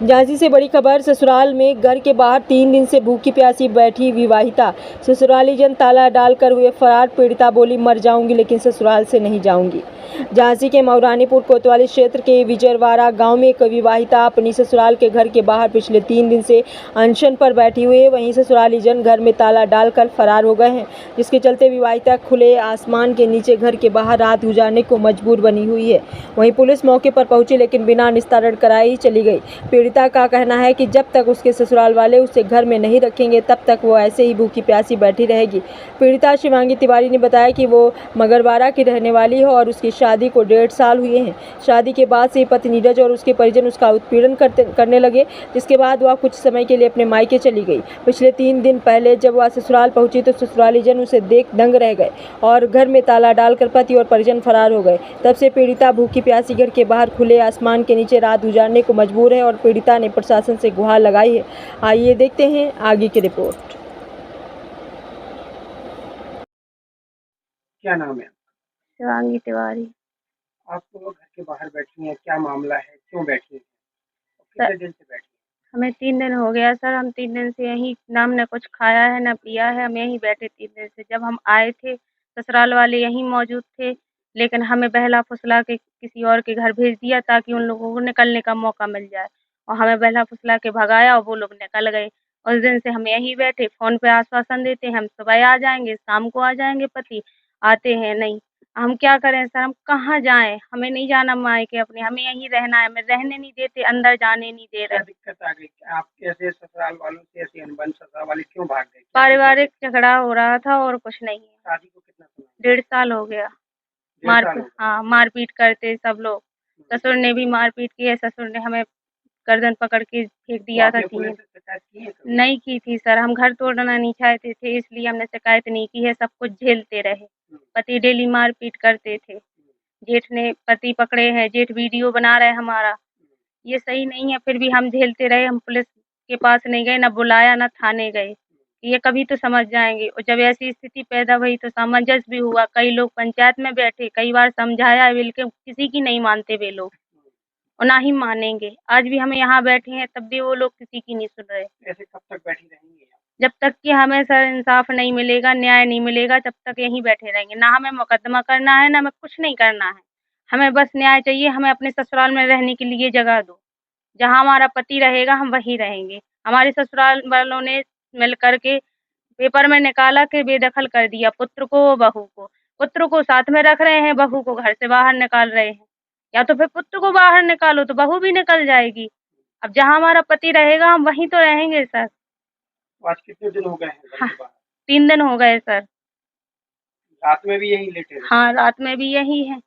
झांसी से बड़ी खबर। ससुराल में घर के बाहर 3 दिन से भूखी प्यासी बैठी विवाहिता, ससुरालीजन ताला डालकर हुए फरार। पीड़िता बोली, मर जाऊंगी लेकिन ससुराल से नहीं जाऊंगी। झांसी के मऊरानीपुर कोतवाली क्षेत्र के विजयवाड़ा गांव में एक विवाहिता अपनी ससुराल के घर के बाहर पिछले 3 दिन से अनशन पर बैठी हुई है। वहीं ससुरालीजन घर में ताला डालकर फरार हो गए हैं, जिसके चलते विवाहिता खुले आसमान के नीचे घर के बाहर रात गुजारने को मजबूर बनी हुई है। वहीं पुलिस मौके पर पहुंची लेकिन बिना निस्तारण कराए ही चली गई। पीड़िता का कहना है कि जब तक उसके ससुराल वाले उसे घर में नहीं रखेंगे तब तक वो ऐसे ही भूखी प्यासी बैठी रहेगी। पीड़िता शिवांगी तिवारी ने बताया कि वो मगरवाड़ा की रहने वाली है और उसकी शादी को 1.5 साल हुए हैं। शादी के बाद से पति नीरज और उसके परिजन उसका उत्पीड़न करने लगे, जिसके बाद वह कुछ समय के लिए अपने मायके चली गई। पिछले 3 दिन पहले जब वह ससुराल पहुंची तो ससुरालीजन उसे देख दंग रह गए और घर में ताला डालकर पति और परिजन फरार हो गए। तब से पीड़िता भूखी प्यासी घर के बाहर खुले आसमान के नीचे रात गुजारने को मजबूर है और पीड़िता ने प्रशासन से गुहार लगाई है। आइए देखते हैं आगे की रिपोर्ट। क्या नाम है? शिवांगी तिवारी। आप तो घर के बाहर बैठी हैं, क्या मामला है, क्यों बैठी हैं? सर, कितने दिन से बैठी हैं? हमें 3 दिन हो गया सर। हम 3 दिन से यहीं, ना हमने कुछ खाया है ना पिया है। हम यहीं बैठे 3 दिन से। जब हम आए थे ससुराल वाले यहीं मौजूद थे, लेकिन हमें बहला फुसला के किसी और के घर भेज दिया ताकि उन लोगों को निकलने का मौका मिल जाए, और हमें बहला फुसला के भगाया और वो लोग निकल गए। उस दिन से हम यहीं बैठे, फ़ोन पे आश्वासन देते हैं हम सुबह आ जाएंगे, शाम को आ जाएंगे, पति आते हैं नहीं। हम क्या करें सर, हम कहाँ जाएं? हमें नहीं जाना मायके अपने, हमें यहीं रहना है। हमें रहने नहीं देते, अंदर जाने नहीं दे क्या रहे। दिक्कत आ गई? आप कैसे ससुराल वालों से ऐसी अनबन, ससुराल वाले क्यों भाग गए? पारिवारिक झगड़ा हो रहा था और कुछ नहीं है। शादी को कितना समय? 1.5 साल हो गया। 1.5 साल हो गए। हाँ, मारपीट करते सब लोग। ससुर ने भी मारपीट की है। ससुर ने हमें गर्दन पकड़ के फेंक तो दिया था आपने पुलिस 3। से शिकायत की है कभी? नहीं की थी सर, हम घर तोड़ना नहीं चाहते थे, इसलिए हमने शिकायत नहीं की है। सब कुछ झेलते रहे। पति डेली मारपीट करते थे। जेठ ने पति पकड़े हैं, जेठ वीडियो बना रहे हैं हमारा। ये सही नहीं है, फिर भी हम झेलते रहे। हम पुलिस के पास नहीं गए, ना बुलाया, ना थाने गए। ये कभी तो समझ जाएंगे। और जब ऐसी स्थिति पैदा हुई तो सामंजस्य भी हुआ। कई लोग पंचायत में बैठे, कई बार समझाया, बिल्कुल किसी की नहीं मानते वे लोग, और ना ही मानेंगे। आज भी हम यहाँ बैठे हैं तब भी वो लोग किसी की नहीं सुन रहे। ऐसे कब तक बैठी रहेंगी आप? जब तक कि हमें सर इंसाफ नहीं मिलेगा, न्याय नहीं मिलेगा, तब तक यहीं बैठे रहेंगे। ना हमें मुकदमा करना है, ना हमें कुछ नहीं करना है। हमें बस न्याय चाहिए। हमें अपने ससुराल में रहने के लिए जगह दो। जहाँ हमारा पति रहेगा हम वहीं रहेंगे। हमारे ससुराल वालों ने मिल कर के पेपर में निकाला के बेदखल कर दिया, पुत्र को और बहू को। पुत्र को साथ में रख रहे हैं, बहू को घर से बाहर निकाल रहे हैं। या तो फिर पुत्र को बाहर निकालो तो बहू भी निकल जाएगी। अब जहाँ हमारा पति रहेगा हम वहीं तो रहेंगे सर। तो आज कितने दिन हो गए हैं घर हाँ, के बाहर? 3 दिन हो गए सर। रात में भी यहीं लेटे रहे? हाँ, रात में भी यही है।